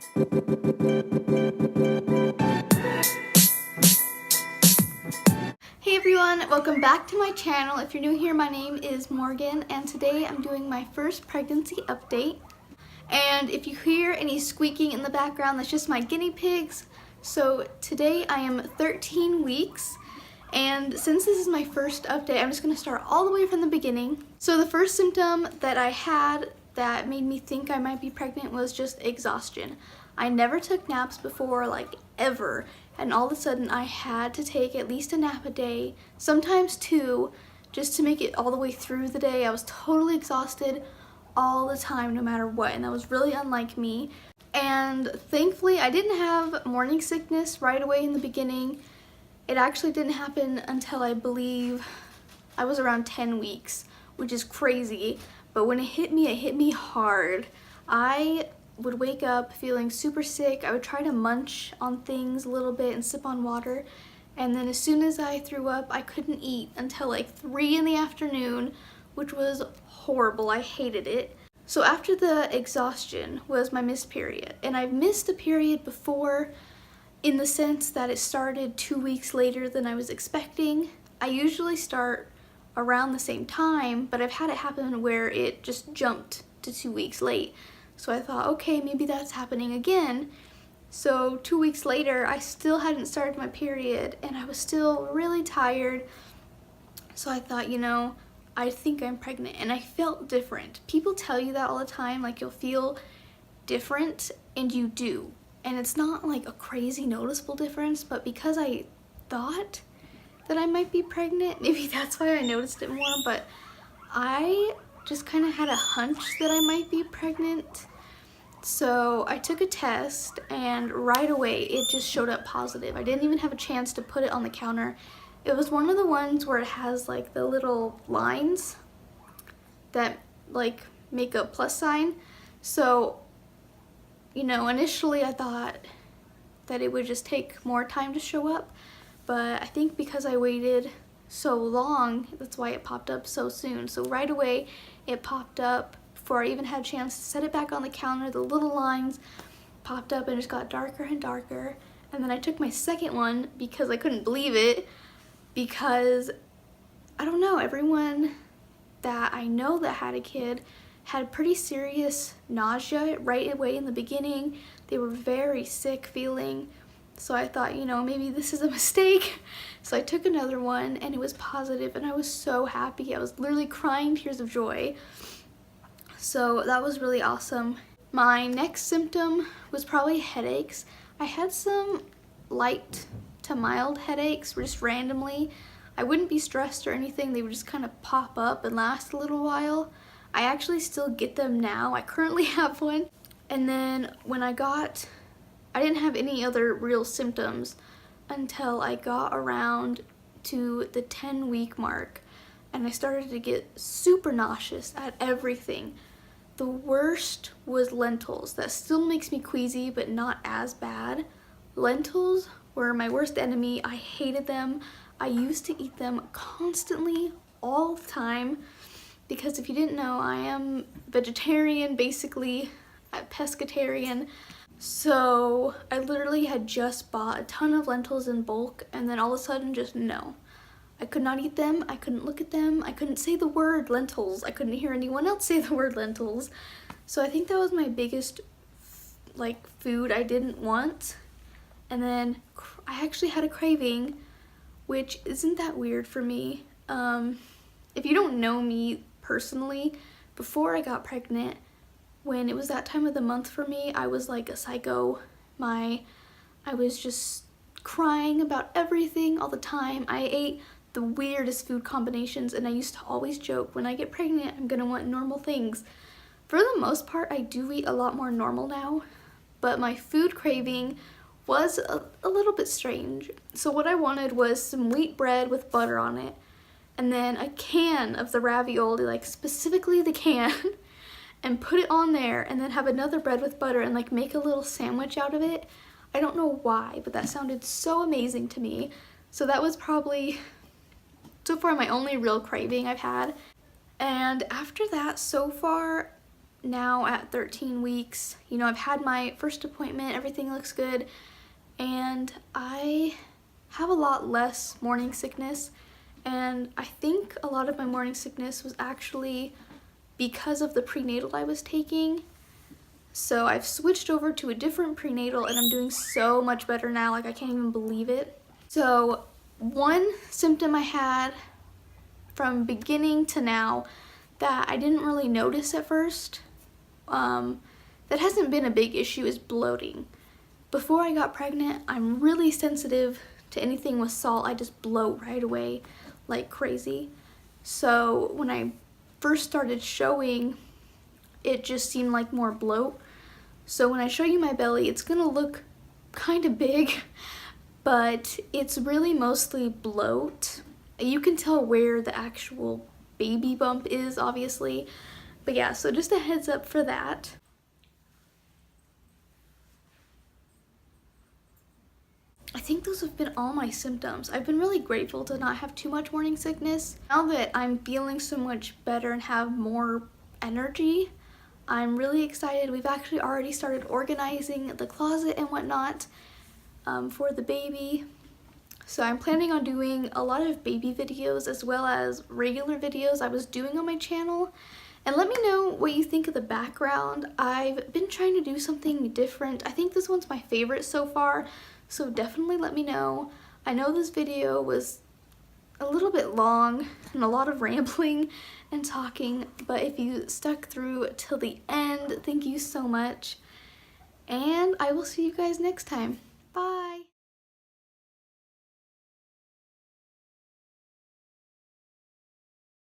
Hey everyone, welcome back to my channel. If you're new here, my name is Morgan and today I'm doing my first pregnancy update. And if you hear any squeaking in the background, that's just my guinea pigs. So today I am 13 weeks, and since this is my first update, I'm just going to start all the way from the beginning. So the first symptom that I had that made me think I might be pregnant was just exhaustion. I never took naps before, like ever, and all of a sudden I had to take at least a nap a day, sometimes two, just to make it all the way through the day. I was totally exhausted all the time, no matter what, and that was really unlike me. And thankfully I didn't have morning sickness right away in the beginning. It actually didn't happen until I believe I was around 10 weeks, which is crazy, but when it hit me hard. I would wake up feeling super sick. I would try to munch on things a little bit and sip on water, and then as soon as I threw up, I couldn't eat until like 3 in the afternoon, which was horrible. I hated it. So after the exhaustion was my missed period, and I've missed a period before in the sense that it started 2 weeks later than I was expecting. I usually start around the same time, but I've had it happen where it just jumped to 2 weeks late. So I thought, okay, maybe that's happening again. So 2 weeks later, I still hadn't started my period and I was still really tired. So I thought, I think I'm pregnant, and I felt different. People tell you that all the time, like you'll feel different, and you do. And it's not like a crazy noticeable difference, but because I thought that I might be pregnant, maybe that's why I noticed it more, but I just kind of had a hunch that I might be pregnant. So I took a test and right away it just showed up positive. I didn't even have a chance to put it on the counter. It was one of the ones where it has like the little lines that like make a plus sign. So, initially I thought that it would just take more time to show up, but I think because I waited so long, that's why it popped up so soon. So right away it popped up before I even had a chance to set it back on the counter. The little lines popped up and it just got darker and darker. And then I took my second one because I couldn't believe it, because I don't know, everyone that I know that had a kid had pretty serious nausea right away in the beginning. They were very sick feeling. So I thought, maybe this is a mistake. So I took another one and it was positive, and I was so happy. I was literally crying tears of joy. So that was really awesome. My next symptom was probably headaches. I had some light to mild headaches just randomly. I wouldn't be stressed or anything. They would just kind of pop up and last a little while. I actually still get them now. I currently have one. And then when I didn't have any other real symptoms until I got around to the 10-week mark, and I started to get super nauseous at everything. The worst was lentils. That still makes me queasy, but not as bad. Lentils were my worst enemy. I hated them. I used to eat them constantly, all the time, because if you didn't know, I am vegetarian, basically, pescatarian. So I literally had just bought a ton of lentils in bulk, and then all of a sudden just no. I could not eat them, I couldn't look at them, I couldn't say the word lentils, I couldn't hear anyone else say the word lentils. So I think that was my biggest food I didn't want. And then I actually had a craving, which isn't that weird for me. If you don't know me personally, before I got pregnant, when it was that time of the month for me, I was like a psycho. I was just crying about everything all the time. I ate the weirdest food combinations, and I used to always joke, when I get pregnant, I'm gonna want normal things. For the most part, I do eat a lot more normal now, but my food craving was a little bit strange. So what I wanted was some wheat bread with butter on it, and then a can of the ravioli, like specifically the can, and put it on there, and then have another bread with butter and like make a little sandwich out of it. I don't know why, but that sounded so amazing to me. So that was probably so far my only real craving I've had. And after that, so far, now at 13 weeks. You know, I've had my first appointment, everything looks good, and I have a lot less morning sickness, and I think a lot of my morning sickness was actually because of the prenatal I was taking. So I've switched over to a different prenatal and I'm doing so much better now, like I can't even believe it. So one symptom I had from beginning to now that I didn't really notice at first, that hasn't been a big issue, is bloating. Before I got pregnant, I'm really sensitive to anything with salt. I just bloat right away like crazy. So when I first started showing, it just seemed like more bloat. So when I show you my belly, it's gonna look kind of big, but it's really mostly bloat. You can tell where the actual baby bump is, obviously. But yeah, so just a heads up for that. I think those have been all my symptoms. I've been really grateful to not have too much morning sickness. Now that I'm feeling so much better and have more energy, I'm really excited. We've actually already started organizing the closet and whatnot for the baby. So I'm planning on doing a lot of baby videos as well as regular videos I was doing on my channel. And let me know what you think of the background. I've been trying to do something different. I think this one's my favorite so far, so definitely let me know. I know this video was a little bit long and a lot of rambling and talking, but if you stuck through till the end, thank you so much. And I will see you guys next time. Bye!